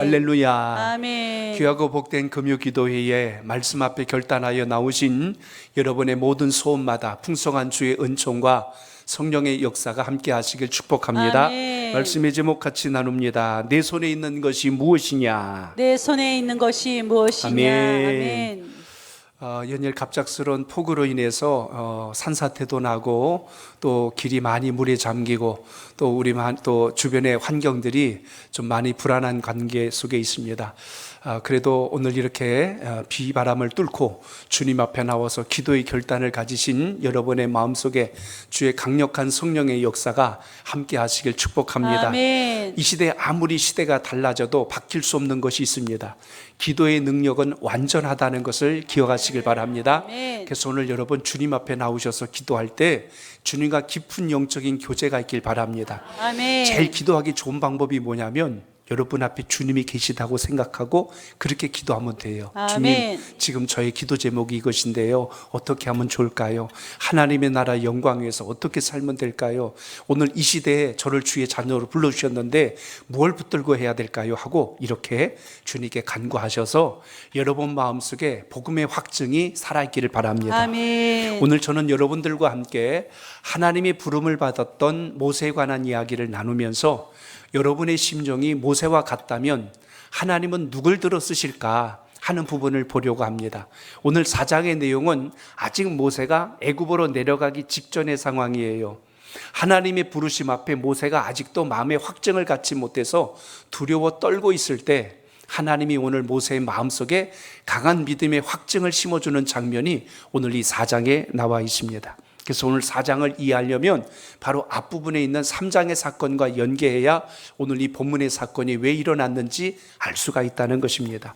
할렐루야. 아멘. 귀하고 복된 금요기도회에 말씀 앞에 결단하여 나오신 여러분의 모든 소원마다 풍성한 주의 은총과 성령의 역사가 함께 하시길 축복합니다. 아멘. 말씀의 제목 같이 나눕니다. 내 손에 있는 것이 무엇이냐? 내 손에 있는 것이 무엇이냐? 아멘. 아멘. 연일 갑작스러운 폭우로 인해서 산사태도 나고 또 길이 많이 물에 잠기고 또 또 주변의 환경들이 좀 많이 불안한 관계 속에 있습니다. 그래도 오늘 이렇게 비바람을 뚫고 주님 앞에 나와서 기도의 결단을 가지신 여러분의 마음속에 주의 강력한 성령의 역사가 함께 하시길 축복합니다. 아멘. 이 시대에 아무리 시대가 달라져도 바뀔 수 없는 것이 있습니다. 기도의 능력은 완전하다는 것을 기억하시길 바랍니다. 아멘. 그래서 오늘 여러분 주님 앞에 나오셔서 기도할 때 주님과 깊은 영적인 교제가 있길 바랍니다. 아멘. 제일 기도하기 좋은 방법이 뭐냐면 여러분 앞에 주님이 계시다고 생각하고 그렇게 기도하면 돼요. 아멘. 주님, 지금 저의 기도 제목이 이것인데요. 어떻게 하면 좋을까요? 하나님의 나라 영광 위해서 어떻게 살면 될까요? 오늘 이 시대에 저를 주의 자녀로 불러주셨는데 뭘 붙들고 해야 될까요? 하고 이렇게 주님께 간구하셔서 여러분 마음속에 복음의 확증이 살아있기를 바랍니다. 아멘. 오늘 저는 여러분들과 함께 하나님의 부름을 받았던 모세에 관한 이야기를 나누면서 여러분의 심정이 모세와 같다면 하나님은 누굴 들어 쓰실까 하는 부분을 보려고 합니다. 오늘 4장의 내용은 아직 모세가 애굽으로 내려가기 직전의 상황이에요. 하나님의 부르심 앞에 모세가 아직도 마음의 확증을 갖지 못해서 두려워 떨고 있을 때 하나님이 오늘 모세의 마음속에 강한 믿음의 확증을 심어주는 장면이 오늘 이 4장에 나와 있습니다. 그래서 오늘 4장을 이해하려면 바로 앞부분에 있는 3장의 사건과 연계해야 오늘 이 본문의 사건이 왜 일어났는지 알 수가 있다는 것입니다.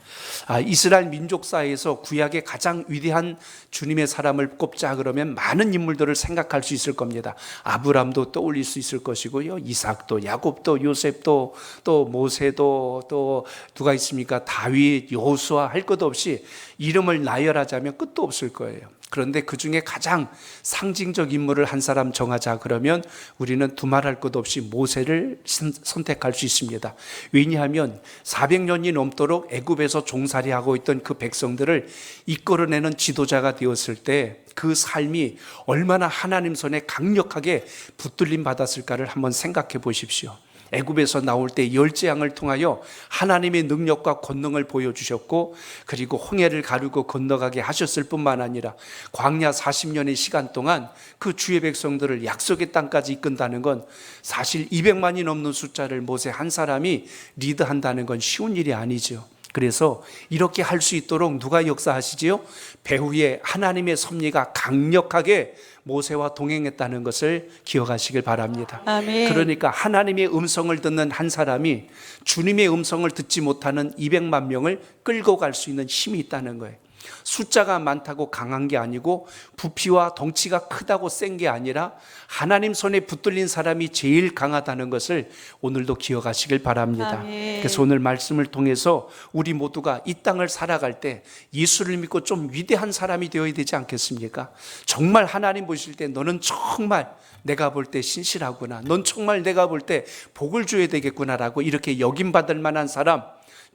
이스라엘 민족사에서 구약의 가장 위대한 주님의 사람을 꼽자 그러면 많은 인물들을 생각할 수 있을 겁니다. 아브람도 떠올릴 수 있을 것이고요. 이삭도, 야곱도, 요셉도, 또 모세도, 또 누가 있습니까? 다윗, 여호수아 할 것 없이 이름을 나열하자면 끝도 없을 거예요. 그런데 그 중에 가장 상징적 인물을 한 사람 정하자 그러면 우리는 두말할 것 없이 모세를 선택할 수 있습니다. 왜냐하면 400년이 넘도록 애굽에서 종살이하고 있던 그 백성들을 이끌어내는 지도자가 되었을 때 그 삶이 얼마나 하나님 손에 강력하게 붙들림 받았을까를 한번 생각해 보십시오. 애굽에서 나올 때 열재앙을 통하여 하나님의 능력과 권능을 보여주셨고 그리고 홍해를 가르고 건너가게 하셨을 뿐만 아니라 광야 40년의 시간 동안 그 주의 백성들을 약속의 땅까지 이끈다는 건 사실 200만이 넘는 숫자를 모세 한 사람이 리드한다는 건 쉬운 일이 아니죠. 그래서 이렇게 할 수 있도록 누가 역사하시지요? 배후에 하나님의 섭리가 강력하게 모세와 동행했다는 것을 기억하시길 바랍니다. 아멘. 그러니까 하나님의 음성을 듣는 한 사람이 주님의 음성을 듣지 못하는 200만 명을 끌고 갈 수 있는 힘이 있다는 거예요. 숫자가 많다고 강한 게 아니고 부피와 덩치가 크다고 센 게 아니라 하나님 손에 붙들린 사람이 제일 강하다는 것을 오늘도 기억하시길 바랍니다. 아멘. 그래서 오늘 말씀을 통해서 우리 모두가 이 땅을 살아갈 때 예수를 믿고 좀 위대한 사람이 되어야 되지 않겠습니까? 정말 하나님 보실 때 너는 정말 내가 볼 때 신실하구나, 넌 정말 내가 볼 때 복을 줘야 되겠구나라고 이렇게 여김받을 만한 사람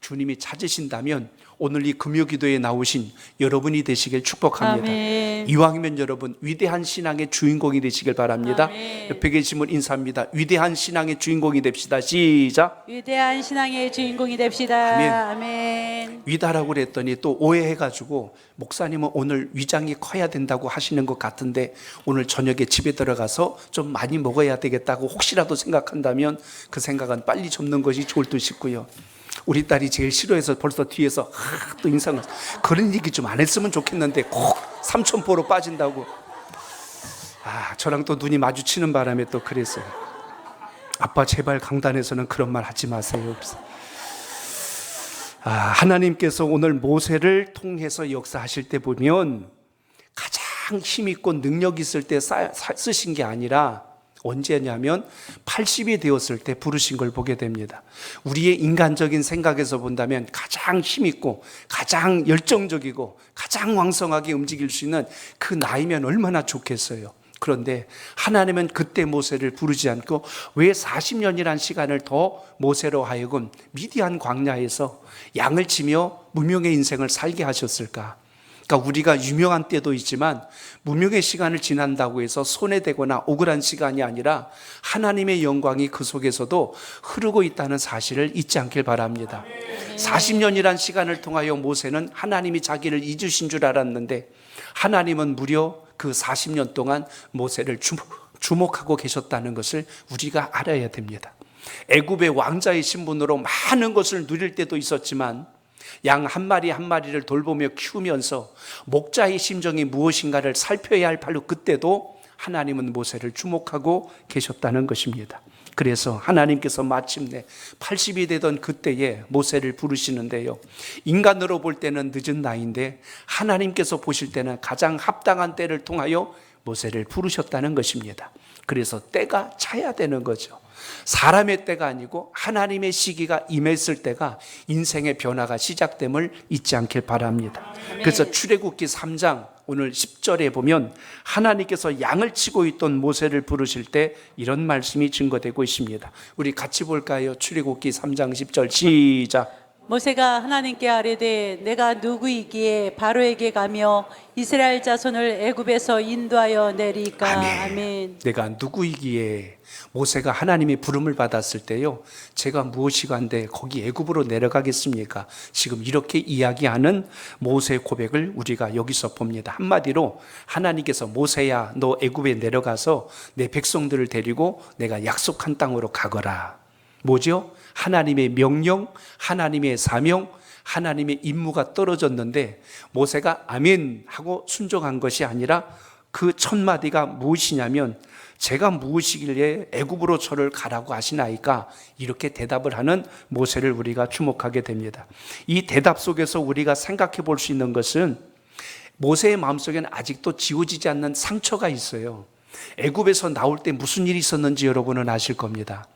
주님이 찾으신다면 오늘 이 금요기도에 나오신 여러분이 되시길 축복합니다. 아멘. 이왕이면 여러분 위대한 신앙의 주인공이 되시길 바랍니다. 아멘. 옆에 계신 분 인사합니다. 위대한 신앙의 주인공이 됩시다. 시작. 위대한 신앙의 주인공이 됩시다. 아멘. 아멘. 위다라고 그랬더니 또 오해해가지고 목사님은 오늘 위장이 커야 된다고 하시는 것 같은데 오늘 저녁에 집에 들어가서 좀 많이 먹어야 되겠다고 혹시라도 생각한다면 그 생각은 빨리 접는 것이 좋을 듯 싶고요. 우리 딸이 제일 싫어해서 벌써 뒤에서 또 인상을 그런 얘기 좀 안 했으면 좋겠는데 꼭 삼천포로 빠진다고. 저랑 또 눈이 마주치는 바람에 또 그랬어요. 아빠 제발 강단에서는 그런 말 하지 마세요. 하나님께서 오늘 모세를 통해서 역사하실 때 보면 가장 힘있고 능력 있을 때 쓰신 게 아니라 언제냐면 80이 되었을 때 부르신 걸 보게 됩니다. 우리의 인간적인 생각에서 본다면 가장 힘있고 가장 열정적이고 가장 왕성하게 움직일 수 있는 그 나이면 얼마나 좋겠어요. 그런데 하나님은 그때 모세를 부르지 않고 왜 40년이란 시간을 더 모세로 하여금 미디안 광야에서 양을 치며 무명의 인생을 살게 하셨을까? 그러니까 우리가 유명한 때도 있지만 무명의 시간을 지난다고 해서 손해되거나 억울한 시간이 아니라 하나님의 영광이 그 속에서도 흐르고 있다는 사실을 잊지 않길 바랍니다. 40년이란 시간을 통하여 모세는 하나님이 자기를 잊으신 줄 알았는데 하나님은 무려 그 40년 동안 모세를 주목하고 계셨다는 것을 우리가 알아야 됩니다. 애굽의 왕자의 신분으로 많은 것을 누릴 때도 있었지만 양 한 마리 한 마리를 돌보며 키우면서 목자의 심정이 무엇인가를 살펴야 할 바로 그때도 하나님은 모세를 주목하고 계셨다는 것입니다. 그래서 하나님께서 마침내 80이 되던 그때에 모세를 부르시는데요, 인간으로 볼 때는 늦은 나이인데 하나님께서 보실 때는 가장 합당한 때를 통하여 모세를 부르셨다는 것입니다. 그래서 때가 차야 되는 거죠. 사람의 때가 아니고 하나님의 시기가 임했을 때가 인생의 변화가 시작됨을 잊지 않길 바랍니다. 그래서 출애굽기 3장 오늘 10절에 보면 하나님께서 양을 치고 있던 모세를 부르실 때 이런 말씀이 증거되고 있습니다. 우리 같이 볼까요? 출애굽기 3장 10절 시작. 모세가 하나님께 아뢰되 내가 누구이기에 바로에게 가며 이스라엘 자손을 애굽에서 인도하여 내리까. 아멘. 내가 누구이기에, 모세가 하나님의 부름을 받았을 때요, 제가 무엇이간데 거기 애굽으로 내려가겠습니까? 지금 이렇게 이야기하는 모세의 고백을 우리가 여기서 봅니다. 한마디로 하나님께서 모세야, 너 애굽에 내려가서 내 백성들을 데리고 내가 약속한 땅으로 가거라. 뭐죠? 하나님의 명령, 하나님의 사명, 하나님의 임무가 떨어졌는데 모세가 아멘 하고 순종한 것이 아니라 그 첫 마디가 무엇이냐면 제가 무엇이길래 애굽으로 저를 가라고 하시나이까? 이렇게 대답을 하는 모세를 우리가 주목하게 됩니다. 이 대답 속에서 우리가 생각해 볼 수 있는 것은 모세의 마음속에는 아직도 지워지지 않는 상처가 있어요. 애굽에서 나올 때 무슨 일이 있었는지 여러분은 아실 겁니다.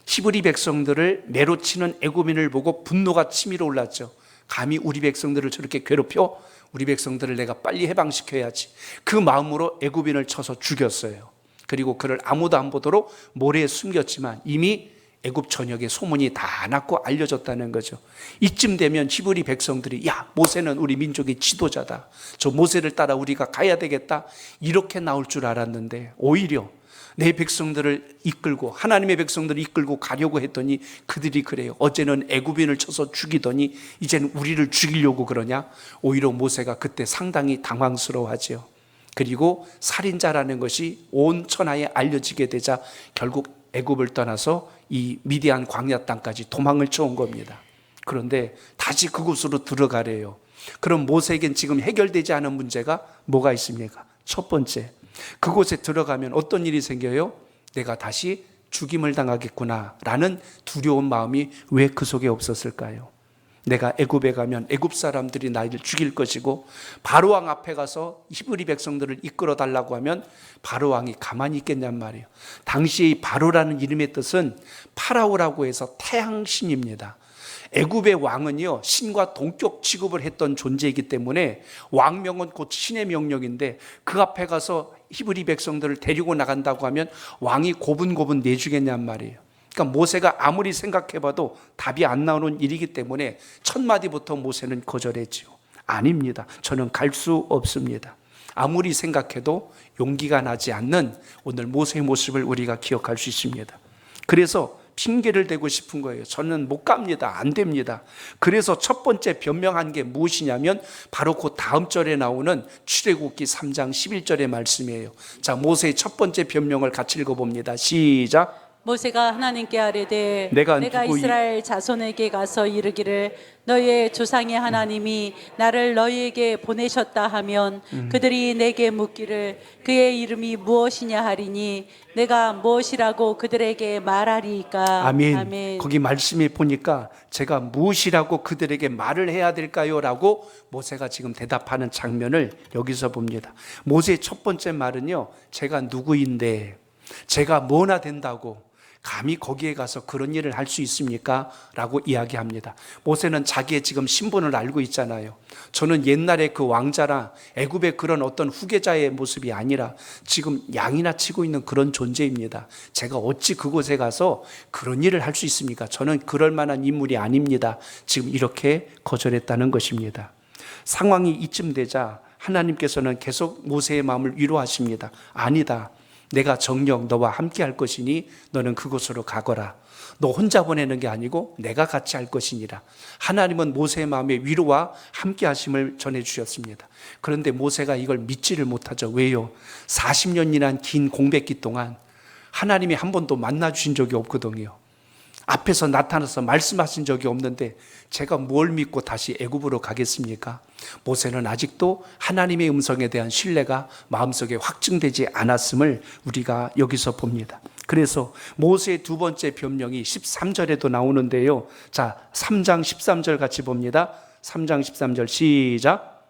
히브리 백성들을 매로 치는 애굽인을 보고 분노가 치밀어 올랐죠. 감히 우리 백성들을 저렇게 괴롭혀? 우리 백성들을 내가 빨리 해방시켜야지. 그 마음으로 애굽인을 쳐서 죽였어요. 그리고 그를 아무도 안 보도록 모래에 숨겼지만 이미 애굽 전역에 소문이 다 났고 알려졌다는 거죠. 이쯤 되면 히브리 백성들이 야, 모세는 우리 민족의 지도자다, 저 모세를 따라 우리가 가야 되겠다, 이렇게 나올 줄 알았는데 오히려 내 백성들을 이끌고 하나님의 백성들을 이끌고 가려고 했더니 그들이 그래요. 어제는 애굽인을 쳐서 죽이더니 이제는 우리를 죽이려고 그러냐? 오히려 모세가 그때 상당히 당황스러워하죠. 그리고 살인자라는 것이 온 천하에 알려지게 되자 결국 애굽을 떠나서 이 미디안 광야 땅까지 도망을 쳐온 겁니다. 그런데 다시 그곳으로 들어가래요. 그럼 모세에겐 지금 해결되지 않은 문제가 뭐가 있습니까? 첫 번째, 그곳에 들어가면 어떤 일이 생겨요? 내가 다시 죽임을 당하겠구나 라는 두려운 마음이 왜 그 속에 없었을까요? 내가 애굽에 가면 애굽 사람들이 나를 죽일 것이고 바로왕 앞에 가서 히브리 백성들을 이끌어 달라고 하면 바로왕이 가만히 있겠냔 말이에요. 당시 바로라는 이름의 뜻은 파라오라고 해서 태양신입니다. 애굽의 왕은요, 신과 동격 취급을 했던 존재이기 때문에 왕명은 곧 신의 명령인데 그 앞에 가서 히브리 백성들을 데리고 나간다고 하면 왕이 고분고분 내주겠냔 말이에요. 그러니까 모세가 아무리 생각해봐도 답이 안 나오는 일이기 때문에 첫 마디부터 모세는 거절했죠. 아닙니다. 저는 갈 수 없습니다. 아무리 생각해도 용기가 나지 않는 오늘 모세의 모습을 우리가 기억할 수 있습니다. 그래서 핑계를 대고 싶은 거예요. 저는 못 갑니다. 안 됩니다. 그래서 첫 번째 변명한 게 무엇이냐면 바로 그 다음 절에 나오는 출애굽기 3장 11절의 말씀이에요. 자, 모세의 첫 번째 변명을 같이 읽어봅니다. 시작. 모세가 하나님께 아뢰되 내가 이스라엘 자손에게 가서 이르기를 너희의 조상의 하나님이 나를 너희에게 보내셨다 하면 그들이 내게 묻기를 그의 이름이 무엇이냐 하리니 내가 무엇이라고 그들에게 말하리이까. 아멘. 아멘. 거기 말씀에 보니까 제가 무엇이라고 그들에게 말을 해야 될까요? 라고 모세가 지금 대답하는 장면을 여기서 봅니다. 모세의 첫 번째 말은요, 제가 누구인데 제가 뭐나 된다고 감히 거기에 가서 그런 일을 할 수 있습니까? 라고 이야기합니다. 모세는 자기의 지금 신분을 알고 있잖아요. 저는 옛날에 그 왕자나 애굽의 그런 어떤 후계자의 모습이 아니라 지금 양이나 치고 있는 그런 존재입니다. 제가 어찌 그곳에 가서 그런 일을 할 수 있습니까? 저는 그럴 만한 인물이 아닙니다. 지금 이렇게 거절했다는 것입니다. 상황이 이쯤 되자 하나님께서는 계속 모세의 마음을 위로하십니다. 아니다. 내가 정녕 너와 함께 할 것이니 너는 그곳으로 가거라. 너 혼자 보내는 게 아니고 내가 같이 할 것이니라. 하나님은 모세의 마음에 위로와 함께 하심을 전해주셨습니다. 그런데 모세가 이걸 믿지를 못하죠. 왜요? 40년이란 긴 공백기 동안 하나님이 한 번도 만나 주신 적이 없거든요. 앞에서 나타나서 말씀하신 적이 없는데 제가 뭘 믿고 다시 애굽으로 가겠습니까? 모세는 아직도 하나님의 음성에 대한 신뢰가 마음속에 확증되지 않았음을 우리가 여기서 봅니다. 그래서 모세의 두 번째 변명이 13절에도 나오는데요. 자, 3장 13절 같이 봅니다. 3장 13절 시작.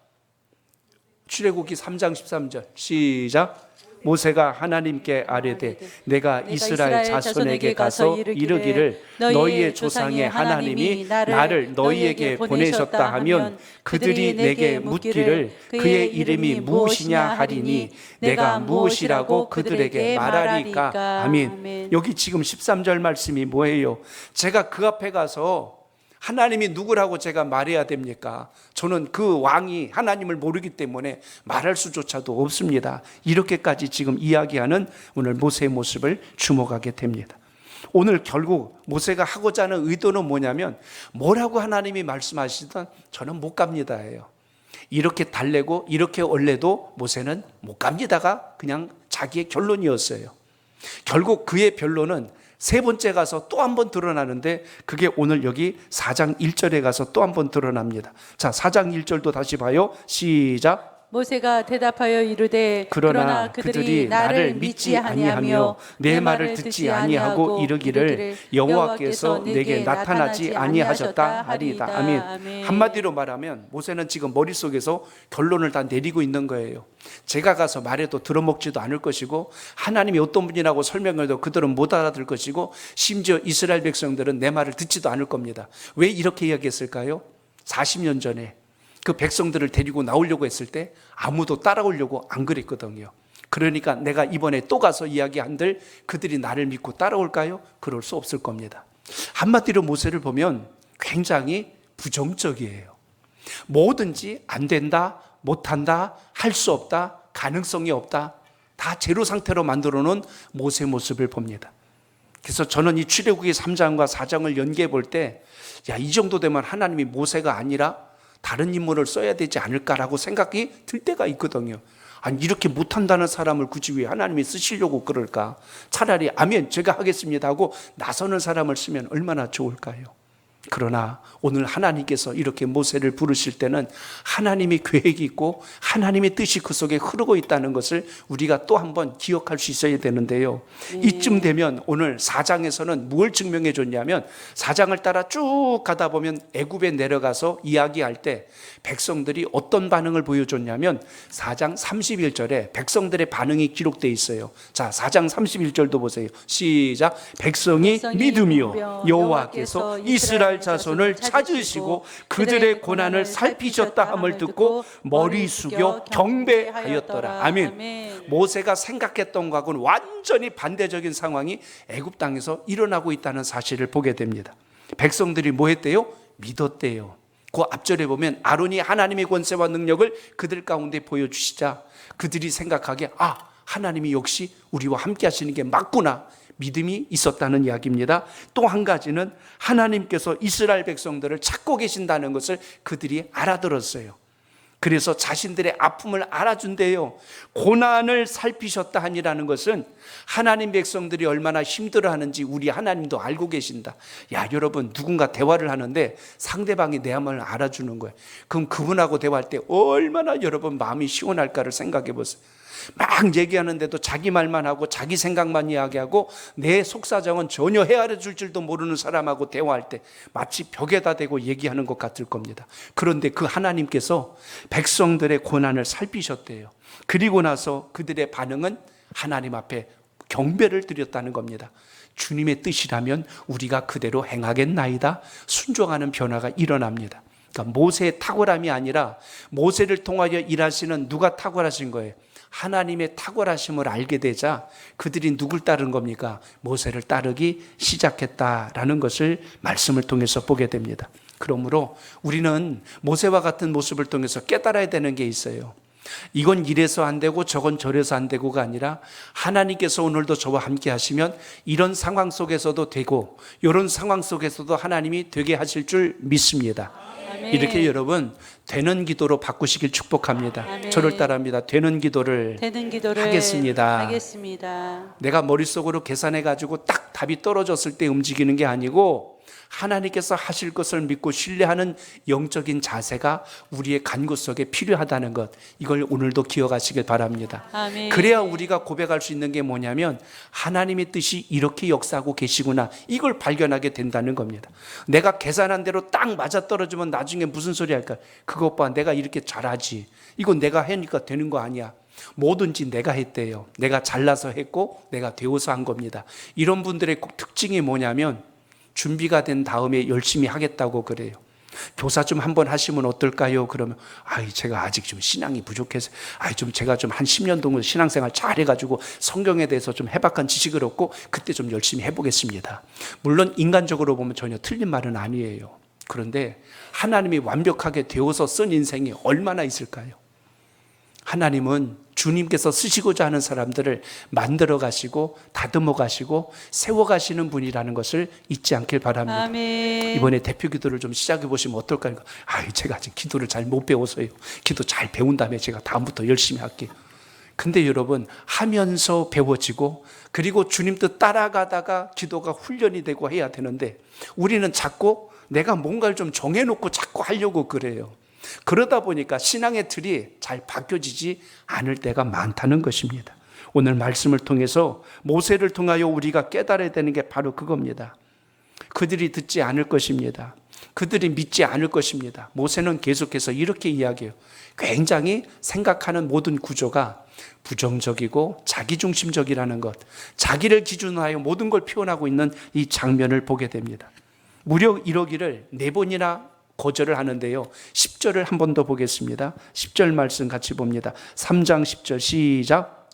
출애굽기 3장 13절 시작. 모세가 하나님께 아뢰되 내가 이스라엘 자손에게 가서 이르기를 너희의 조상의 하나님이 나를 너희에게 보내셨다 하면 그들이 내게 묻기를 그의 이름이 무엇이냐 하리니 내가 무엇이라고 그들에게 말하리까. 아멘. 여기 지금 13절 말씀이 뭐예요? 제가 그 앞에 가서 하나님이 누구라고 제가 말해야 됩니까? 저는 그 왕이 하나님을 모르기 때문에 말할 수조차도 없습니다. 이렇게까지 지금 이야기하는 오늘 모세의 모습을 주목하게 됩니다. 오늘 결국 모세가 하고자 하는 의도는 뭐냐면 뭐라고 하나님이 말씀하시든 저는 못 갑니다예요. 이렇게 달래고 이렇게 올래도 모세는 못 갑니다가 그냥 자기의 결론이었어요. 결국 그의 변론은 세 번째 가서 또 한 번 드러나는데 그게 오늘 여기 4장 1절에 가서 또 한 번 드러납니다. 자, 4장 1절도 다시 봐요. 시작. 모세가 대답하여 이르되 그러나 그들이 나를 믿지 아니하며 내 말을 듣지 아니하고 이르기를 여호와께서 내게 나타나지 아니하셨다 하리이다. 아멘. 한마디로 말하면 모세는 지금 머릿속에서 결론을 다 내리고 있는 거예요. 제가 가서 말해도 들어먹지도 않을 것이고 하나님이 어떤 분이라고 설명해도 그들은 못 알아들 것이고 심지어 이스라엘 백성들은 내 말을 듣지도 않을 겁니다. 왜 이렇게 이야기했을까요? 40년 전에 그 백성들을 데리고 나오려고 했을 때 아무도 따라오려고 안 그랬거든요. 그러니까 내가 이번에 또 가서 이야기한들 그들이 나를 믿고 따라올까요? 그럴 수 없을 겁니다. 한마디로 모세를 보면 굉장히 부정적이에요. 뭐든지 안 된다, 못한다, 할 수 없다, 가능성이 없다, 다 제로 상태로 만들어 놓은 모세의 모습을 봅니다. 그래서 저는 이 출애굽기 3장과 4장을 연계해 볼 때 이 정도 되면 하나님이 모세가 아니라 다른 인물을 써야 되지 않을까라고 생각이 들 때가 있거든요. 아니 이렇게 못한다는 사람을 굳이 왜 하나님이 쓰시려고 그럴까? 차라리 아멘 제가 하겠습니다 하고 나서는 사람을 쓰면 얼마나 좋을까요? 그러나 오늘 하나님께서 이렇게 모세를 부르실 때는 하나님의 계획이 있고 하나님의 뜻이 그 속에 흐르고 있다는 것을 우리가 또 한번 기억할 수 있어야 되는데요. 이쯤 되면 오늘 4장에서는 뭘 증명해 줬냐면 4장을 따라 쭉 가다 보면 애굽에 내려가서 이야기할 때 백성들이 어떤 반응을 보여줬냐면 4장 31절에 백성들의 반응이 기록되어 있어요. 자, 4장 31절도 보세요. 시작. 백성이 믿으며 여호와께서 이스라엘 자손을 찾으시고 그들의 고난을 살피셨다 함을 듣고 머리 숙여 경배하였더라. 아멘. 모세가 생각했던 것하고는 완전히 반대적인 상황이 애굽 땅에서 일어나고 있다는 사실을 보게 됩니다. 백성들이 뭐 했대요? 믿었대요. 그 앞절에 보면 아론이 하나님의 권세와 능력을 그들 가운데 보여주시자 그들이 생각하기에 하나님이 역시 우리와 함께 하시는 게 맞구나 믿음이 있었다는 이야기입니다. 또 한 가지는 하나님께서 이스라엘 백성들을 찾고 계신다는 것을 그들이 알아들었어요. 그래서 자신들의 아픔을 알아준대요. 고난을 살피셨다 하니라는 것은 하나님 백성들이 얼마나 힘들어하는지 우리 하나님도 알고 계신다. 야, 여러분 누군가 대화를 하는데 상대방이 내 마음을 알아주는 거예요. 그럼 그분하고 대화할 때 얼마나 여러분 마음이 시원할까를 생각해 보세요. 막 얘기하는데도 자기 말만 하고 자기 생각만 이야기하고 내 속사정은 전혀 헤아려 줄 줄도 모르는 사람하고 대화할 때 마치 벽에다 대고 얘기하는 것 같을 겁니다. 그런데 그 하나님께서 백성들의 고난을 살피셨대요. 그리고 나서 그들의 반응은 하나님 앞에 경배를 드렸다는 겁니다. 주님의 뜻이라면 우리가 그대로 행하겠나이다. 순종하는 변화가 일어납니다. 그러니까 모세의 탁월함이 아니라 모세를 통하여 일하시는 누가 탁월하신 거예요? 하나님의 탁월하심을 알게 되자 그들이 누굴 따른 겁니까? 모세를 따르기 시작했다라는 것을 말씀을 통해서 보게 됩니다. 그러므로 우리는 모세와 같은 모습을 통해서 깨달아야 되는 게 있어요. 이건 이래서 안 되고 저건 저래서 안 되고가 아니라 하나님께서 오늘도 저와 함께 하시면 이런 상황 속에서도 되고 이런 상황 속에서도 하나님이 되게 하실 줄 믿습니다. 아멘. 이렇게 여러분 되는 기도로 바꾸시길 축복합니다. 아멘. 저를 따라합니다. 되는 기도를 하겠습니다. 내가 머릿속으로 계산해가지고 딱 답이 떨어졌을 때 움직이는 게 아니고 하나님께서 하실 것을 믿고 신뢰하는 영적인 자세가 우리의 간구 속에 필요하다는 것, 이걸 오늘도 기억하시길 바랍니다. 아멘. 그래야 우리가 고백할 수 있는 게 뭐냐면 하나님의 뜻이 이렇게 역사하고 계시구나, 이걸 발견하게 된다는 겁니다. 내가 계산한 대로 딱 맞아떨어지면 나중에 무슨 소리 할까? 그것 봐, 내가 이렇게 잘하지, 이건 내가 하니까 되는 거 아니야. 뭐든지 내가 했대요. 내가 잘나서 했고 내가 되어서 한 겁니다. 이런 분들의 특징이 뭐냐면 준비가 된 다음에 열심히 하겠다고 그래요. 교사 좀 한번 하시면 어떨까요? 그러면 제가 아직 좀 신앙이 부족해서 제가 좀 한 10년 동안 신앙생활 잘 해가지고 성경에 대해서 좀 해박한 지식을 얻고 그때 좀 열심히 해보겠습니다. 물론 인간적으로 보면 전혀 틀린 말은 아니에요. 그런데 하나님이 완벽하게 되어서 쓴 인생이 얼마나 있을까요? 하나님은 주님께서 쓰시고자 하는 사람들을 만들어 가시고 다듬어 가시고 세워 가시는 분이라는 것을 잊지 않길 바랍니다. 아멘. 이번에 대표 기도를 좀 시작해 보시면 어떨까요? 제가 아직 기도를 잘 못 배워서요. 기도 잘 배운 다음에 제가 다음부터 열심히 할게요. 근데 여러분, 하면서 배워지고 그리고 주님 뜻 따라가다가 기도가 훈련이 되고 해야 되는데 우리는 자꾸 내가 뭔가를 좀 정해놓고 자꾸 하려고 그래요. 그러다 보니까 신앙의 틀이 잘 바뀌어지지 않을 때가 많다는 것입니다. 오늘 말씀을 통해서 모세를 통하여 우리가 깨달아야 되는 게 바로 그겁니다. 그들이 듣지 않을 것입니다. 그들이 믿지 않을 것입니다. 모세는 계속해서 이렇게 이야기해요. 굉장히 생각하는 모든 구조가 부정적이고 자기중심적이라는 것, 자기를 기준으로 하여 모든 걸 표현하고 있는 이 장면을 보게 됩니다. 무려 이러기를 4번이나 거절을 하는데요. 10절을 한 번 더 보겠습니다. 10절 말씀 같이 봅니다. 3장 10절 시작.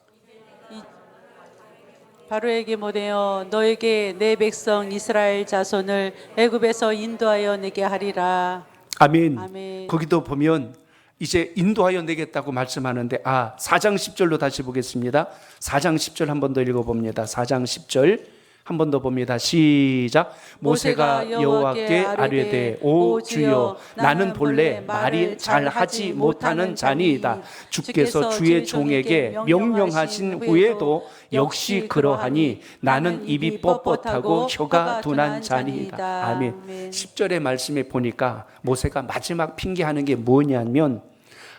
바로에게 못하여 너에게 내 백성 이스라엘 자손을 애굽에서 인도하여 내게 하리라. 아멘. 아멘. 거기도 보면 이제 인도하여 내겠다고 말씀하는데 4장 10절로 다시 보겠습니다. 4장 10절 한 번 더 읽어봅니다. 4장 10절 한 번 더 봅니다. 시작. 모세가 여호와께 아뢰되 오 주여, 나는 본래 말이 잘하지 못하는 자니이다. 주께서 주의 종에게 명령하신 후에도 역시 그러하니 나는 입이 뻣뻣하고 혀가 둔한 자니이다. 아멘. 10절의 말씀에 보니까 모세가 마지막 핑계하는 게 뭐냐면,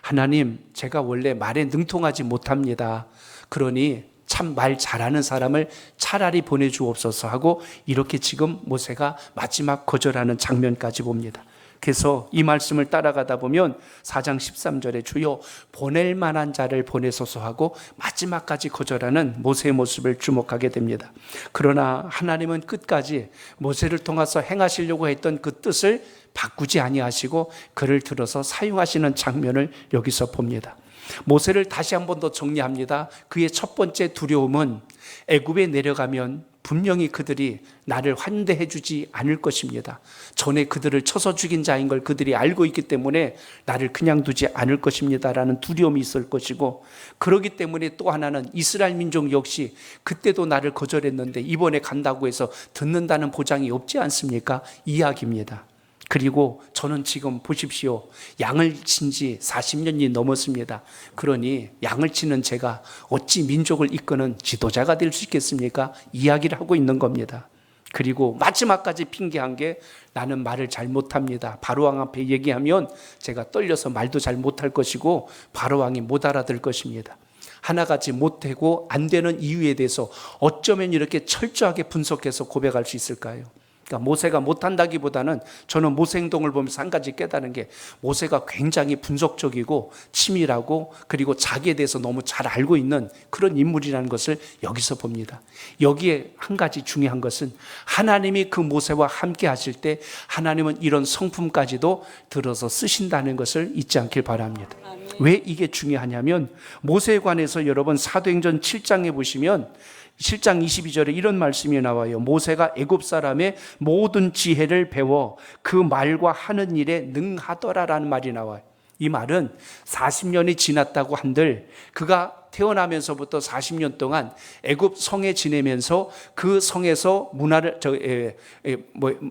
하나님, 제가 원래 말에 능통하지 못합니다. 그러니 참 말 잘하는 사람을 차라리 보내주옵소서 하고 이렇게 지금 모세가 마지막 거절하는 장면까지 봅니다. 그래서 이 말씀을 따라가다 보면 4장 13절에 주여 보낼 만한 자를 보내소서 하고 마지막까지 거절하는 모세의 모습을 주목하게 됩니다. 그러나 하나님은 끝까지 모세를 통해서 행하시려고 했던 그 뜻을 바꾸지 아니하시고 그를 들어서 사용하시는 장면을 여기서 봅니다. 모세를 다시 한 번 더 정리합니다. 그의 첫 번째 두려움은 애굽에 내려가면 분명히 그들이 나를 환대해 주지 않을 것입니다. 전에 그들을 쳐서 죽인 자인 걸 그들이 알고 있기 때문에 나를 그냥 두지 않을 것입니다라는 두려움이 있을 것이고, 그렇기 때문에 또 하나는 이스라엘 민족 역시 그때도 나를 거절했는데 이번에 간다고 해서 듣는다는 보장이 없지 않습니까? 이야기입니다. 그리고 저는 지금 보십시오. 양을 친 지 40년이 넘었습니다. 그러니 양을 치는 제가 어찌 민족을 이끄는 지도자가 될 수 있겠습니까? 이야기를 하고 있는 겁니다. 그리고 마지막까지 핑계한 게 나는 말을 잘 못합니다. 바로왕 앞에 얘기하면 제가 떨려서 말도 잘 못할 것이고 바로왕이 못 알아들 것입니다. 하나같이 못되고 안 되는 이유에 대해서 어쩌면 이렇게 철저하게 분석해서 고백할 수 있을까요? 그러니까 모세가 못한다기보다는 저는 모세 행동을 보면서 한 가지 깨달은 게 모세가 굉장히 분석적이고 치밀하고 그리고 자기에 대해서 너무 잘 알고 있는 그런 인물이라는 것을 여기서 봅니다. 여기에 한 가지 중요한 것은 하나님이 그 모세와 함께 하실 때 하나님은 이런 성품까지도 들어서 쓰신다는 것을 잊지 않길 바랍니다. 왜 이게 중요하냐면 모세에 관해서 여러분 사도행전 7장에 보시면 7장 22절에 이런 말씀이 나와요. 모세가 애굽 사람의 모든 지혜를 배워 그 말과 하는 일에 능하더라라는 말이 나와요. 이 말은 40년이 지났다고 한들 그가 태어나면서부터 40년 동안 애굽 성에 지내면서 그 성에서 문화를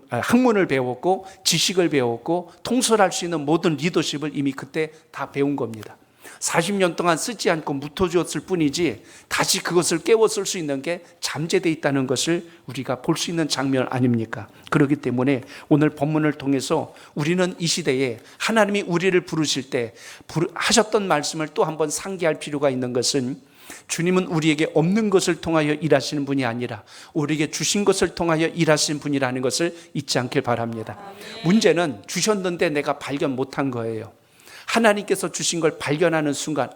학문을 배웠고 지식을 배웠고 통솔할 수 있는 모든 리더십을 이미 그때 다 배운 겁니다. 40년 동안 쓰지 않고 묻어주었을 뿐이지 다시 그것을 깨워 쓸 수 있는 게 잠재되어 있다는 것을 우리가 볼 수 있는 장면 아닙니까? 그렇기 때문에 오늘 본문을 통해서 우리는 이 시대에 하나님이 우리를 부르실 때 하셨던 말씀을 또 한번 상기할 필요가 있는 것은 주님은 우리에게 없는 것을 통하여 일하시는 분이 아니라 우리에게 주신 것을 통하여 일하시는 분이라는 것을 잊지 않길 바랍니다. 문제는 주셨는데 내가 발견 못한 거예요. 하나님께서 주신 걸 발견하는 순간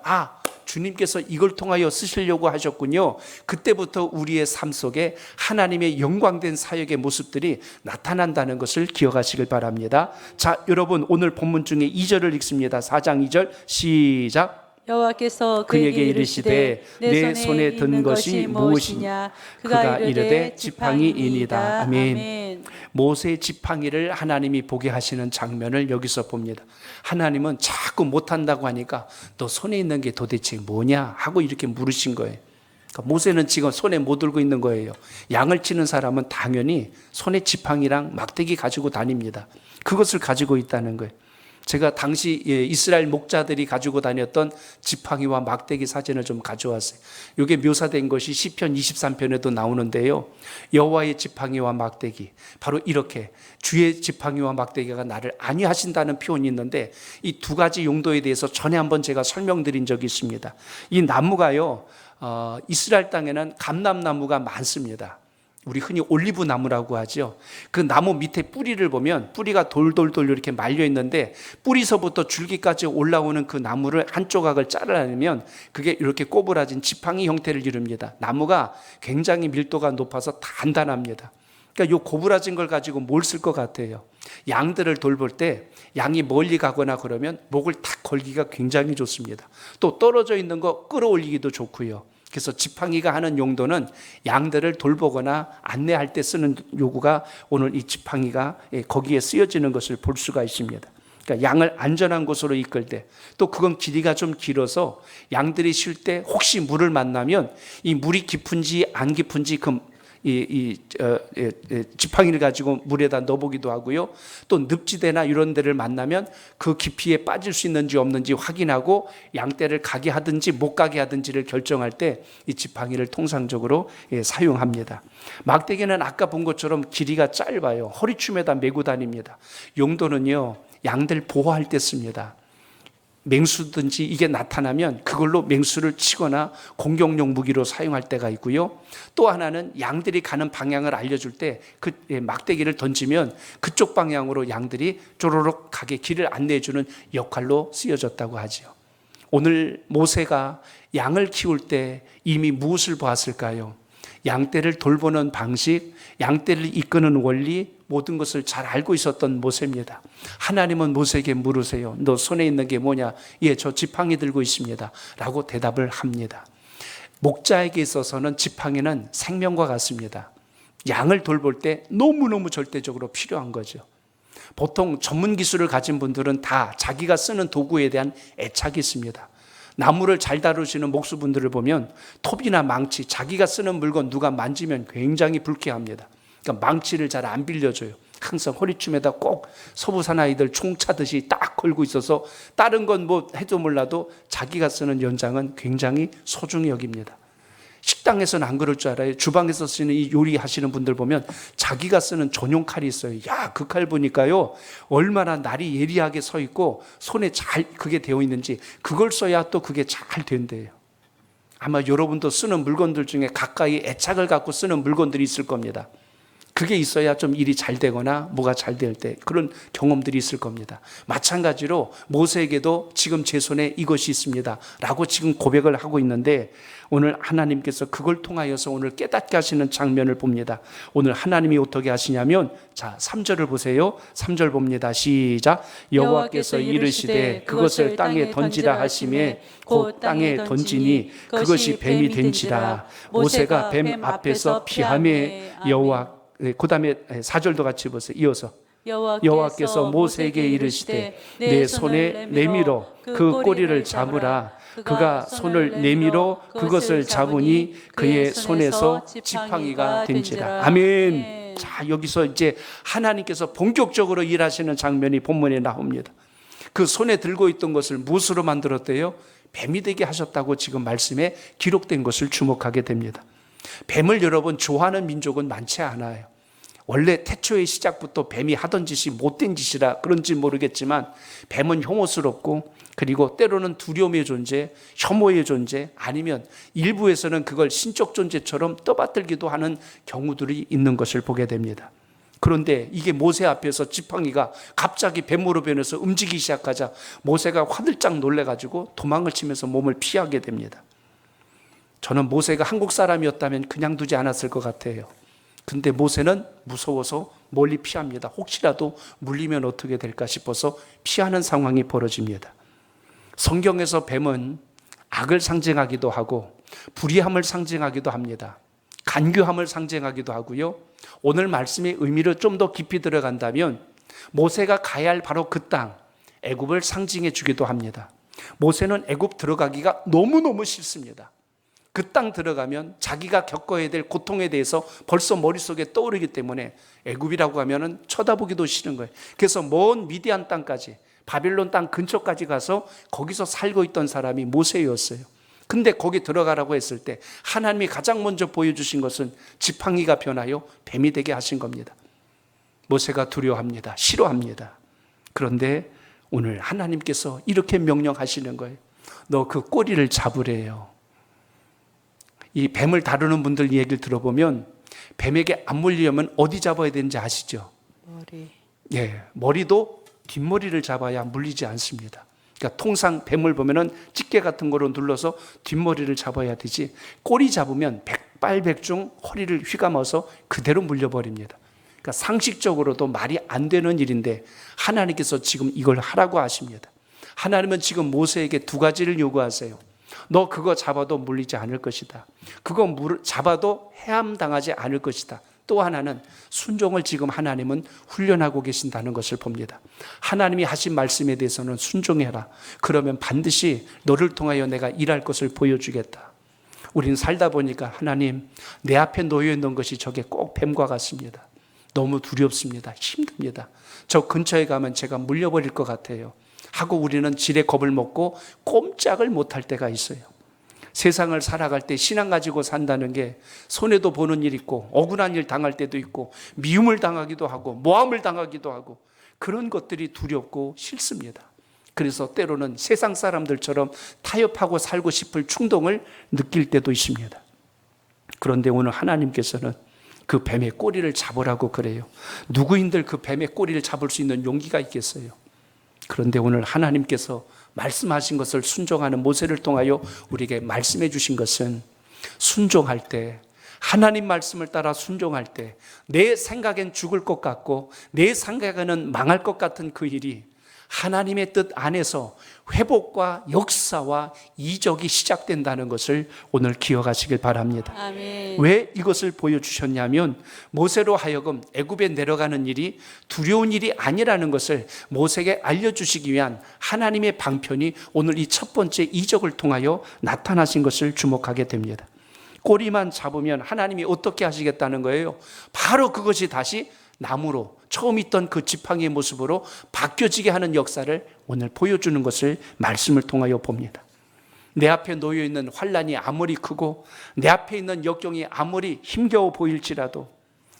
주님께서 이걸 통하여 쓰시려고 하셨군요. 그때부터 우리의 삶 속에 하나님의 영광된 사역의 모습들이 나타난다는 것을 기억하시길 바랍니다. 자, 여러분 오늘 본문 중에 2절을 읽습니다. 4장 2절 시작. 여호와께서 그에게 이르시되 내 손에 든 것이 무엇이냐? 그가 이르되 지팡이이니이다. 아멘. 모세의 지팡이를 하나님이 보게 하시는 장면을 여기서 봅니다. 하나님은 자꾸 못한다고 하니까 너 손에 있는 게 도대체 뭐냐 하고 이렇게 물으신 거예요. 그러니까 모세는 지금 손에 못 들고 있는 거예요. 양을 치는 사람은 당연히 손에 지팡이랑 막대기 가지고 다닙니다. 그것을 가지고 있다는 거예요. 제가 당시 이스라엘 목자들이 가지고 다녔던 지팡이와 막대기 사진을 좀 가져왔어요. 이게 묘사된 것이 시편 23편에도 나오는데요. 여호와의 지팡이와 막대기, 바로 이렇게 주의 지팡이와 막대기가 나를 안위하신다는 표현이 있는데 이 두 가지 용도에 대해서 전에 한번 제가 설명드린 적이 있습니다. 이 나무가요, 이스라엘 땅에는 감람나무가 많습니다. 우리 흔히 올리브 나무라고 하죠. 그 나무 밑에 뿌리를 보면 뿌리가 돌돌돌 이렇게 말려 있는데 뿌리서부터 줄기까지 올라오는 그 나무를 한 조각을 잘라내면 그게 이렇게 꼬부라진 지팡이 형태를 이룹니다. 나무가 굉장히 밀도가 높아서 단단합니다. 그러니까 이 고부라진 걸 가지고 뭘 쓸 것 같아요? 양들을 돌볼 때 양이 멀리 가거나 그러면 목을 탁 걸기가 굉장히 좋습니다. 또 떨어져 있는 거 끌어올리기도 좋고요. 그래서 지팡이가 하는 용도는 양들을 돌보거나 안내할 때 쓰는 요구가 오늘 이 지팡이가 거기에 쓰여지는 것을 볼 수가 있습니다. 그러니까 양을 안전한 곳으로 이끌 때, 또 그건 길이가 좀 길어서 양들이 쉴 때 혹시 물을 만나면 이 물이 깊은지 안 깊은지 지팡이를 가지고 물에다 넣어보기도 하고요. 또 늪지대나 이런 데를 만나면 그 깊이에 빠질 수 있는지 없는지 확인하고 양떼를 가게 하든지 못 가게 하든지를 결정할 때 이 지팡이를 통상적으로 사용합니다. 막대기는 아까 본 것처럼 길이가 짧아요. 허리춤에다 메고 다닙니다. 용도는요, 양들 보호할 때 씁니다. 맹수든지 이게 나타나면 그걸로 맹수를 치거나 공격용 무기로 사용할 때가 있고요. 또 하나는 양들이 가는 방향을 알려줄 때 그 막대기를 던지면 그쪽 방향으로 양들이 쪼로록 가게 길을 안내해주는 역할로 쓰여졌다고 하죠. 오늘 모세가 양을 키울 때 이미 무엇을 보았을까요? 양떼를 돌보는 방식, 양떼를 이끄는 원리, 모든 것을 잘 알고 있었던 모세입니다. 하나님은 모세에게 물으세요. 너 손에 있는 게 뭐냐? 예, 저 지팡이 들고 있습니다. 라고 대답을 합니다. 목자에게 있어서는 지팡이는 생명과 같습니다. 양을 돌볼 때 너무너무 절대적으로 필요한 거죠. 보통 전문 기술을 가진 분들은 다 자기가 쓰는 도구에 대한 애착이 있습니다. 나무를 잘 다루시는 목수분들을 보면 톱이나 망치, 자기가 쓰는 물건 누가 만지면 굉장히 불쾌합니다. 그러니까 망치를 잘 안 빌려줘요. 항상 허리춤에다 꼭 서부 사나이들 총 차듯이 딱 걸고 있어서 다른 건 뭐 해도 몰라도 자기가 쓰는 연장은 굉장히 소중히 여깁니다. 식당에서는 안 그럴 줄 알아요. 주방에서 쓰는 이 요리하시는 분들 보면 자기가 쓰는 전용 칼이 있어요. 야, 그 칼 보니까요, 얼마나 날이 예리하게 서 있고 손에 잘 그게 되어 있는지 그걸 써야 또 그게 잘 된대요. 아마 여러분도 쓰는 물건들 중에 가까이 애착을 갖고 쓰는 물건들이 있을 겁니다. 그게 있어야 좀 일이 잘 되거나 뭐가 잘 될 때 그런 경험들이 있을 겁니다. 마찬가지로 모세에게도 지금 제 손에 이것이 있습니다 라고 지금 고백을 하고 있는데, 오늘 하나님께서 그걸 통하여서 오늘 깨닫게 하시는 장면을 봅니다. 오늘 하나님이 어떻게 하시냐면, 자 3절을 보세요. 3절 봅니다. 시작. 여호와께서 이르시되 그것을 땅에 던지라 하심에 곧 땅에 던지니 그것이 뱀이 된지라. 모세가 뱀 앞에서 피하매 여호와, 그 다음에 4절도 같이 보세요. 이어서 여호와께서 모세에게 이르시되 내 손에 내밀어 그 꼬리를 잡으라. 그가 손을 내밀어 그것을 잡으니 그의 손에서 지팡이가 된지라. 아멘. 자, 여기서 이제 하나님께서 본격적으로 일하시는 장면이 본문에 나옵니다. 그 손에 들고 있던 것을 무엇으로 만들었대요? 뱀이 되게 하셨다고 지금 말씀에 기록된 것을 주목하게 됩니다. 뱀을 여러분 좋아하는 민족은 많지 않아요. 원래 태초의 시작부터 뱀이 하던 짓이 못된 짓이라 그런지 모르겠지만, 뱀은 혐오스럽고 그리고 때로는 두려움의 존재, 혐오의 존재, 아니면 일부에서는 그걸 신적 존재처럼 떠받들기도 하는 경우들이 있는 것을 보게 됩니다. 그런데 이게 모세 앞에서 지팡이가 갑자기 뱀으로 변해서 움직이기 시작하자 모세가 화들짝 놀래가지고 도망을 치면서 몸을 피하게 됩니다. 저는 모세가 한국 사람이었다면 그냥 두지 않았을 것 같아요. 근데 모세는 무서워서 멀리 피합니다. 혹시라도 물리면 어떻게 될까 싶어서 피하는 상황이 벌어집니다. 성경에서 뱀은 악을 상징하기도 하고 불의함을 상징하기도 합니다. 간교함을 상징하기도 하고요. 오늘 말씀의 의미를 좀 더 깊이 들어간다면 모세가 가야 할 바로 그 땅, 애굽을 상징해 주기도 합니다. 모세는 애굽 들어가기가 너무너무 싫습니다. 그 땅 들어가면 자기가 겪어야 될 고통에 대해서 벌써 머릿속에 떠오르기 때문에 애굽이라고 하면은 쳐다보기도 싫은 거예요. 그래서 먼 미디안 땅까지, 바빌론 땅 근처까지 가서 거기서 살고 있던 사람이 모세였어요. 근데 거기 들어가라고 했을 때 하나님이 가장 먼저 보여주신 것은 지팡이가 변하여 뱀이 되게 하신 겁니다. 모세가 두려워합니다. 싫어합니다. 그런데 오늘 하나님께서 이렇게 명령하시는 거예요. 너 그 꼬리를 잡으래요. 이 뱀을 다루는 분들 얘기를 들어보면 뱀에게 안 물리려면 어디 잡아야 되는지 아시죠? 머리. 예, 머리도 뒷머리를 잡아야 물리지 않습니다. 그러니까 통상 뱀을 보면은 집게 같은 거로 눌러서 뒷머리를 잡아야 되지, 꼬리 잡으면 백발백중 허리를 휘감아서 그대로 물려버립니다. 그러니까 상식적으로도 말이 안 되는 일인데 하나님께서 지금 이걸 하라고 하십니다. 하나님은 지금 모세에게 두 가지를 요구하세요. 너 그거 잡아도 물리지 않을 것이다. 그거 잡아도 해함당하지 않을 것이다. 또 하나는 순종을 지금 하나님은 훈련하고 계신다는 것을 봅니다. 하나님이 하신 말씀에 대해서는 순종해라. 그러면 반드시 너를 통하여 내가 일할 것을 보여주겠다. 우리는 살다 보니까 하나님, 내 앞에 놓여 있는 것이 저게 꼭 뱀과 같습니다. 너무 두렵습니다. 힘듭니다. 저 근처에 가면 제가 물려버릴 것 같아요. 하고 우리는 지레 겁을 먹고 꼼짝을 못할 때가 있어요. 세상을 살아갈 때 신앙 가지고 산다는 게 손해도 보는 일 있고 억울한 일 당할 때도 있고 미움을 당하기도 하고 모함을 당하기도 하고 그런 것들이 두렵고 싫습니다. 그래서 때로는 세상 사람들처럼 타협하고 살고 싶을 충동을 느낄 때도 있습니다. 그런데 오늘 하나님께서는 그 뱀의 꼬리를 잡으라고 그래요. 누구인들 그 뱀의 꼬리를 잡을 수 있는 용기가 있겠어요? 그런데 오늘 하나님께서 말씀하신 것을 순종하는 모세를 통하여 우리에게 말씀해 주신 것은, 순종할 때, 하나님 말씀을 따라 순종할 때 내 생각엔 죽을 것 같고 내 생각에는 망할 것 같은 그 일이 하나님의 뜻 안에서 회복과 역사와 이적이 시작된다는 것을 오늘 기억하시길 바랍니다. 아멘. 왜 이것을 보여주셨냐면 모세로 하여금 애굽에 내려가는 일이 두려운 일이 아니라는 것을 모세에게 알려주시기 위한 하나님의 방편이 오늘 이 첫 번째 이적을 통하여 나타나신 것을 주목하게 됩니다. 꼬리만 잡으면 하나님이 어떻게 하시겠다는 거예요? 바로 그것이 다시 나무로 처음 있던 그 지팡이의 모습으로 바뀌어지게 하는 역사를 오늘 보여주는 것을 말씀을 통하여 봅니다. 내 앞에 놓여 있는 환난이 아무리 크고 내 앞에 있는 역경이 아무리 힘겨워 보일지라도,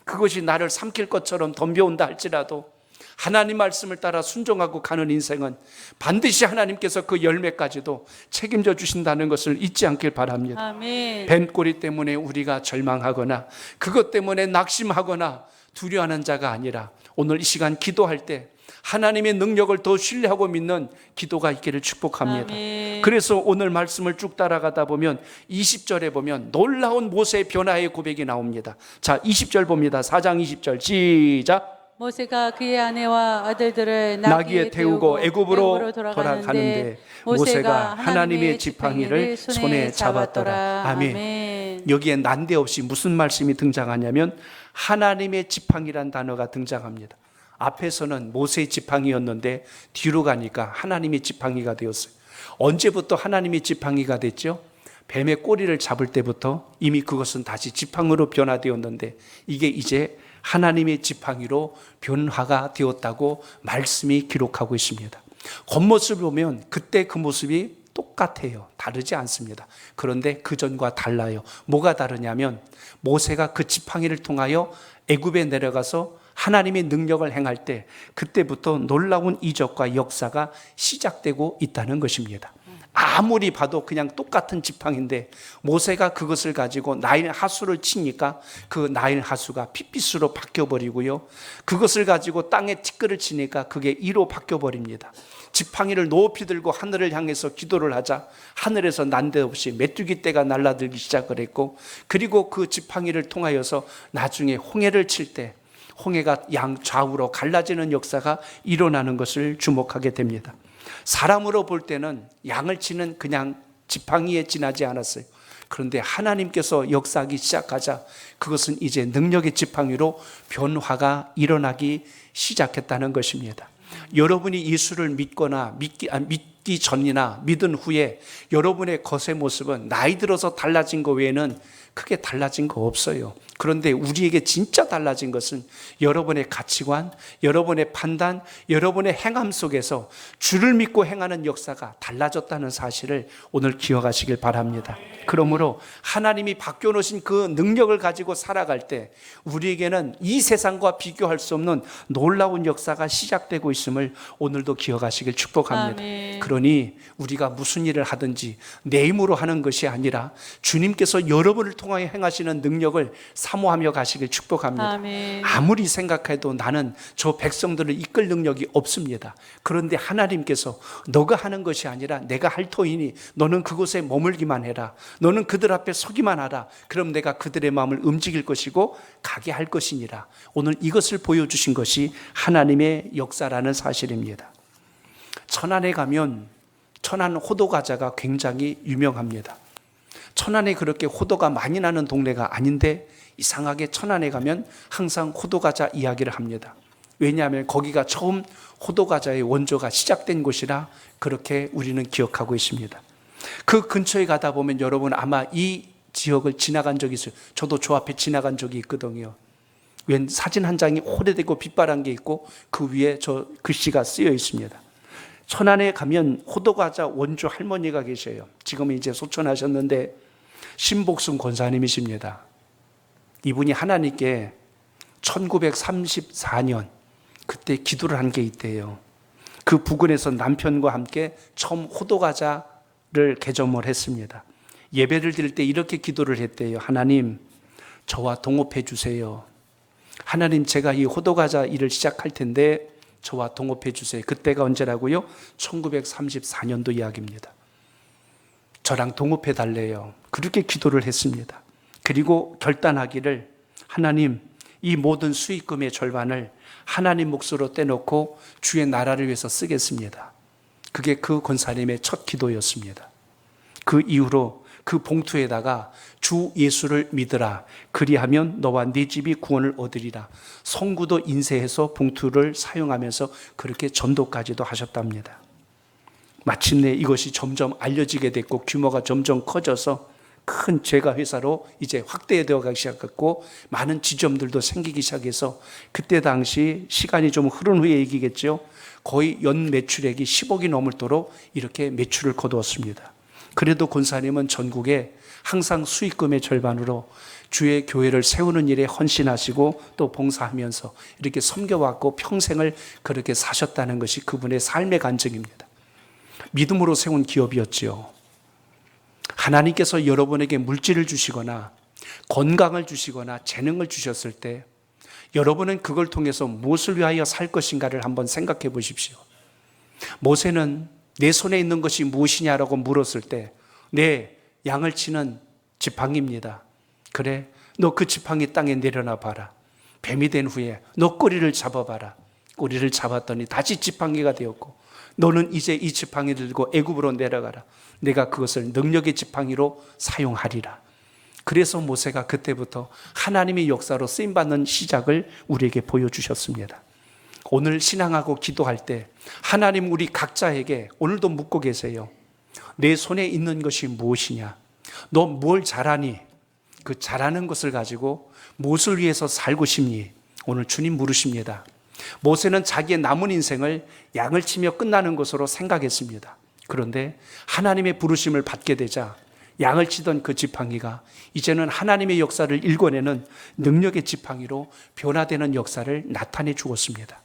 그것이 나를 삼킬 것처럼 덤벼온다 할지라도 하나님 말씀을 따라 순종하고 가는 인생은 반드시 하나님께서 그 열매까지도 책임져 주신다는 것을 잊지 않길 바랍니다. 아멘. 뱀꼬리 때문에 우리가 절망하거나 그것 때문에 낙심하거나 두려워하는 자가 아니라 오늘 이 시간 기도할 때 하나님의 능력을 더 신뢰하고 믿는 기도가 있기를 축복합니다. 아멘. 그래서 오늘 말씀을 쭉 따라가다 보면 20절에 보면 놀라운 모세의 변화의 고백이 나옵니다. 자, 20절 봅니다. 4장 20절 시작. 모세가 그의 아내와 아들들을 나귀에 태우고 애굽으로 돌아가는데 모세가 하나님의 지팡이를 손에 잡았더라. 아멘. 여기에 난데없이 무슨 말씀이 등장하냐면 하나님의 지팡이란 단어가 등장합니다. 앞에서는 모세의 지팡이였는데 뒤로 가니까 하나님의 지팡이가 되었어요. 언제부터 하나님의 지팡이가 됐죠? 뱀의 꼬리를 잡을 때부터 이미 그것은 다시 지팡이로 변화되었는데 이게 이제 하나님의 지팡이로 변화가 되었다고 말씀이 기록하고 있습니다. 겉모습을 보면 그때 그 모습이 똑같아요. 다르지 않습니다. 그런데 그전과 달라요. 뭐가 다르냐면 모세가 그 지팡이를 통하여 애굽에 내려가서 하나님의 능력을 행할 때 그때부터 놀라운 이적과 역사가 시작되고 있다는 것입니다. 아무리 봐도 그냥 똑같은 지팡인데 모세가 그것을 가지고 나일 하수를 치니까 그 나일 하수가 핏빛으로 바뀌어버리고요, 그것을 가지고 땅에 티끌을 치니까 그게 이로 바뀌어버립니다. 지팡이를 높이 들고 하늘을 향해서 기도를 하자 하늘에서 난데없이 메뚜기 떼가 날아들기 시작을 했고, 그리고 그 지팡이를 통하여서 나중에 홍해를 칠 때 홍해가 양 좌우로 갈라지는 역사가 일어나는 것을 주목하게 됩니다. 사람으로 볼 때는 양을 치는 그냥 지팡이에 지나지 않았어요. 그런데 하나님께서 역사하기 시작하자 그것은 이제 능력의 지팡이로 변화가 일어나기 시작했다는 것입니다. 여러분이 예수를 믿거나 믿기 전이나 믿은 후에 여러분의 겉의 모습은 나이 들어서 달라진 것 외에는 크게 달라진 거 없어요. 그런데 우리에게 진짜 달라진 것은 여러분의 가치관, 여러분의 판단, 여러분의 행함 속에서 주를 믿고 행하는 역사가 달라졌다는 사실을 오늘 기억하시길 바랍니다. 그러므로 하나님이 바뀌어놓으신 그 능력을 가지고 살아갈 때 우리에게는 이 세상과 비교할 수 없는 놀라운 역사가 시작되고 있음을 오늘도 기억하시길 축복합니다. 아멘. 그러니 우리가 무슨 일을 하든지 내 힘으로 하는 것이 아니라 주님께서 여러분을 통하여 행하시는 능력을 사모하며 가시길 축복합니다. 아멘. 아무리 생각해도 나는 저 백성들을 이끌 능력이 없습니다. 그런데 하나님께서 너가 하는 것이 아니라 내가 할 터이니 너는 그곳에 머물기만 해라. 너는 그들 앞에 서기만 하라. 그럼 내가 그들의 마음을 움직일 것이고 가게 할 것이니라. 오늘 이것을 보여주신 것이 하나님의 역사라는 사실입니다. 천안에 가면 천안 호두과자가 굉장히 유명합니다. 천안에 그렇게 호두가 많이 나는 동네가 아닌데 이상하게 천안에 가면 항상 호두과자 이야기를 합니다. 왜냐하면 거기가 처음 호두과자의 원조가 시작된 곳이라 그렇게 우리는 기억하고 있습니다. 그 근처에 가다 보면 여러분 아마 이 지역을 지나간 적이 있어요. 저도 저 앞에 지나간 적이 있거든요. 웬 사진 한 장이 오래되고 빛바란 게 있고 그 위에 저 글씨가 쓰여 있습니다. 천안에 가면 호두과자 원조 할머니가 계셔요. 지금은 이제 소천하셨는데 신복순 권사님이십니다. 이분이 하나님께 1934년 그때 기도를 한 게 있대요. 그 부근에서 남편과 함께 처음 호두과자를 개점을 했습니다. 예배를 드릴 때 이렇게 기도를 했대요. 하나님, 저와 동업해 주세요. 하나님, 제가 이 호두과자 일을 시작할 텐데 저와 동업해 주세요. 그때가 언제라고요? 1934년도 이야기입니다. 저랑 동업해 달래요. 그렇게 기도를 했습니다. 그리고 결단하기를 하나님, 이 모든 수익금의 절반을 하나님 몫으로 떼놓고 주의 나라를 위해서 쓰겠습니다. 그게 그 권사님의 첫 기도였습니다. 그 이후로 그 봉투에다가 주 예수를 믿으라. 그리하면 너와 네 집이 구원을 얻으리라. 성구도 인쇄해서 봉투를 사용하면서 그렇게 전도까지도 하셨답니다. 마침내 이것이 점점 알려지게 됐고 규모가 점점 커져서 큰 제과 회사로 이제 확대되어 가기 시작했고 많은 지점들도 생기기 시작해서 그때 당시 시간이 좀 흐른 후의 얘기겠죠. 거의 연 매출액이 10억이 넘도록 이렇게 매출을 거두었습니다. 그래도 권사님은 전국에 항상 수익금의 절반으로 주의 교회를 세우는 일에 헌신하시고 또 봉사하면서 이렇게 섬겨왔고 평생을 그렇게 사셨다는 것이 그분의 삶의 간증입니다. 믿음으로 세운 기업이었지요. 하나님께서 여러분에게 물질을 주시거나 건강을 주시거나 재능을 주셨을 때 여러분은 그걸 통해서 무엇을 위하여 살 것인가를 한번 생각해 보십시오. 모세는 내 손에 있는 것이 무엇이냐라고 물었을 때, 내 양을 치는 지팡이입니다. 그래, 너 그 지팡이 땅에 내려놔 봐라. 뱀이 된 후에 너 꼬리를 잡아봐라. 꼬리를 잡았더니 다시 지팡이가 되었고, 너는 이제 이 지팡이를 들고 애굽으로 내려가라. 내가 그것을 능력의 지팡이로 사용하리라. 그래서 모세가 그때부터 하나님의 역사로 쓰임받는 시작을 우리에게 보여주셨습니다. 오늘 신앙하고 기도할 때 하나님 우리 각자에게 오늘도 묻고 계세요. 내 손에 있는 것이 무엇이냐? 너 뭘 잘하니? 그 잘하는 것을 가지고 무엇을 위해서 살고 싶니? 오늘 주님 물으십니다. 모세는 자기의 남은 인생을 양을 치며 끝나는 것으로 생각했습니다. 그런데 하나님의 부르심을 받게 되자 양을 치던 그 지팡이가 이제는 하나님의 역사를 일궈내는 능력의 지팡이로 변화되는 역사를 나타내 주었습니다.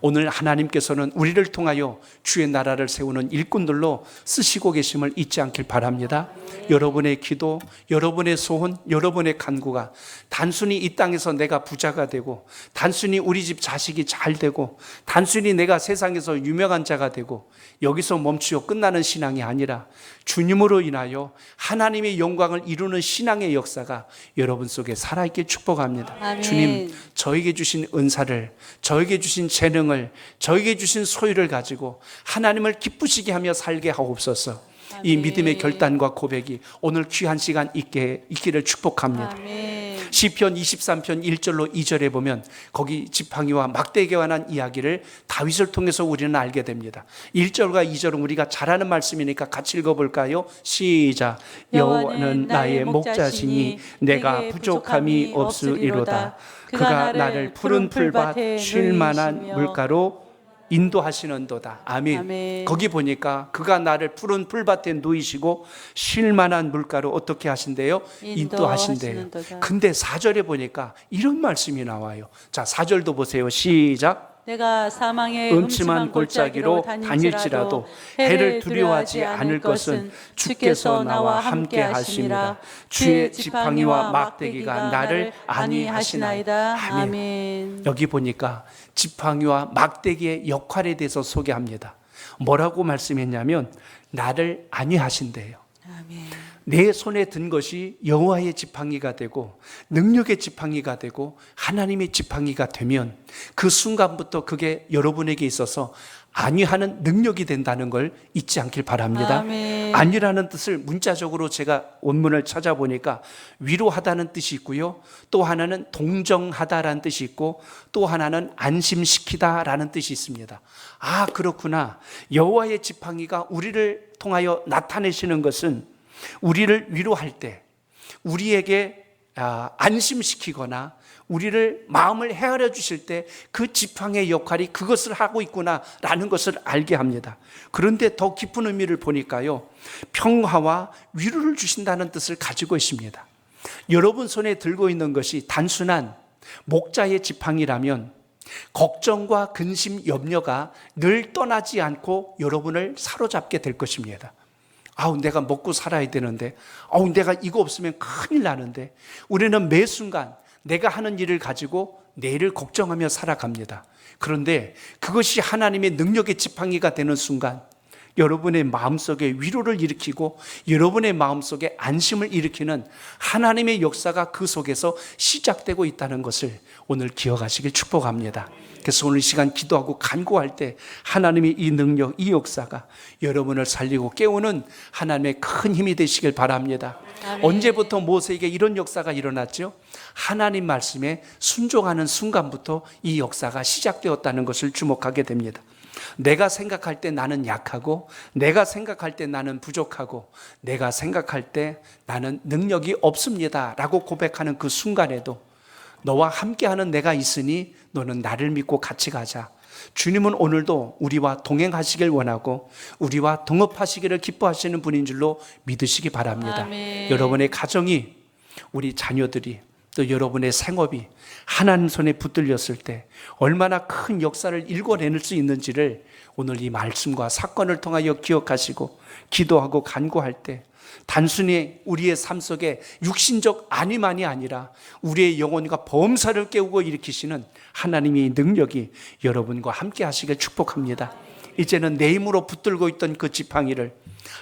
오늘 하나님께서는 우리를 통하여 주의 나라를 세우는 일꾼들로 쓰시고 계심을 잊지 않길 바랍니다. 여러분의 기도, 여러분의 소원, 여러분의 간구가 단순히 이 땅에서 내가 부자가 되고, 단순히 우리 집 자식이 잘 되고, 단순히 내가 세상에서 유명한 자가 되고 여기서 멈추어 끝나는 신앙이 아니라 주님으로 인하여 하나님의 영광을 이루는 신앙의 역사가 여러분 속에 살아있길 축복합니다. 아멘. 주님, 저에게 주신 은사를, 저에게 주신 재능을, 저에게 주신 소유를 가지고 하나님을 기쁘시게 하며 살게 하옵소서. 이 아멘. 믿음의 결단과 고백이 오늘 귀한 시간 있기를 축복합니다. 아멘. 시편 23편 1절로 2절에 보면 거기 지팡이와 막대기에 관한 이야기를 다윗을 통해서 우리는 알게 됩니다. 1절과 2절은 우리가 잘 아는 말씀이니까 같이 읽어볼까요? 시작. 여호와는 나의 목자시니 내가 부족함이 없으리로다. 그가 나를 푸른 풀밭 쉴 만한 물가로 인도하시는도다. 아멘. 아멘. 거기 보니까 그가 나를 푸른 풀밭에 누이시고 쉴 만한 물가로 어떻게 하신대요? 인도하신대요. 인도하시는도다. 근데 4절에 보니까 이런 말씀이 나와요. 자, 4절도 보세요. 시작. 내가 사망의 음침한 골짜기로 다닐지라도 해를 두려워하지 않을 것은 주께서 나와 함께 하심이라. 주의 지팡이와 막대기가 나를 안위하시나이다. 아멘. 여기 보니까 지팡이와 막대기의 역할에 대해서 소개합니다. 뭐라고 말씀했냐면 나를 안위하신대요. 아멘. 내 손에 든 것이 여호와의 지팡이가 되고 능력의 지팡이가 되고 하나님의 지팡이가 되면 그 순간부터 그게 여러분에게 있어서 안위하는 능력이 된다는 걸 잊지 않길 바랍니다. 아멘. 안위라는 뜻을 문자적으로 제가 원문을 찾아보니까 위로하다는 뜻이 있고요, 또 하나는 동정하다라는 뜻이 있고, 또 하나는 안심시키다라는 뜻이 있습니다. 아, 그렇구나. 여호와의 지팡이가 우리를 통하여 나타내시는 것은 우리를 위로할 때, 우리에게 안심시키거나 우리를 마음을 헤아려 주실 때 그 지팡이의 역할이 그것을 하고 있구나라는 것을 알게 합니다. 그런데 더 깊은 의미를 보니까요, 평화와 위로를 주신다는 뜻을 가지고 있습니다. 여러분 손에 들고 있는 것이 단순한 목자의 지팡이라면 걱정과 근심, 염려가 늘 떠나지 않고 여러분을 사로잡게 될 것입니다. 아우, 내가 먹고 살아야 되는데, 아우, 내가 이거 없으면 큰일 나는데. 우리는 매 순간 내가 하는 일을 가지고 내일을 걱정하며 살아갑니다. 그런데 그것이 하나님의 능력의 지팡이가 되는 순간 여러분의 마음속에 위로를 일으키고 여러분의 마음속에 안심을 일으키는 하나님의 역사가 그 속에서 시작되고 있다는 것을 오늘 기억하시길 축복합니다. 그래서 오늘 이 시간 기도하고 간구할 때 하나님의 이 능력, 이 역사가 여러분을 살리고 깨우는 하나님의 큰 힘이 되시길 바랍니다. 아멘. 언제부터 모세에게 이런 역사가 일어났죠? 하나님 말씀에 순종하는 순간부터 이 역사가 시작되었다는 것을 주목하게 됩니다. 내가 생각할 때 나는 약하고, 내가 생각할 때 나는 부족하고, 내가 생각할 때 나는 능력이 없습니다 라고 고백하는 그 순간에도 너와 함께하는 내가 있으니 너는 나를 믿고 같이 가자. 주님은 오늘도 우리와 동행하시길 원하고 우리와 동업하시기를 기뻐하시는 분인 줄로 믿으시기 바랍니다. 아멘. 여러분의 가정이, 우리 자녀들이, 또 여러분의 생업이 하나님 손에 붙들렸을 때 얼마나 큰 역사를 일궈낼 수 있는지를 오늘 이 말씀과 사건을 통하여 기억하시고 기도하고 간구할 때 단순히 우리의 삶 속에 육신적 안위만이 아니라 우리의 영혼과 범사를 깨우고 일으키시는 하나님의 능력이 여러분과 함께 하시길 축복합니다. 이제는 내 힘으로 붙들고 있던 그 지팡이를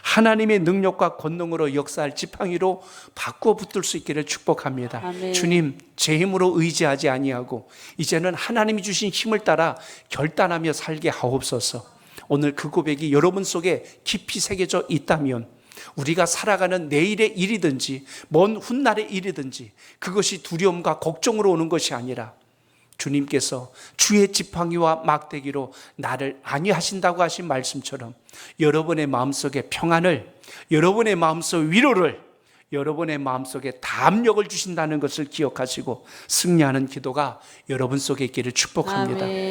하나님의 능력과 권능으로 역사할 지팡이로 바꾸어 붙들 수 있기를 축복합니다. 아멘. 주님, 제 힘으로 의지하지 아니하고 이제는 하나님이 주신 힘을 따라 결단하며 살게 하옵소서. 오늘 그 고백이 여러분 속에 깊이 새겨져 있다면 우리가 살아가는 내일의 일이든지 먼 훗날의 일이든지 그것이 두려움과 걱정으로 오는 것이 아니라 주님께서 주의 지팡이와 막대기로 나를 안위하신다고 하신 말씀처럼 여러분의 마음속에 평안을, 여러분의 마음속 위로를, 여러분의 마음속에 담력을 주신다는 것을 기억하시고 승리하는 기도가 여러분 속에 있기를 축복합니다. 아멘.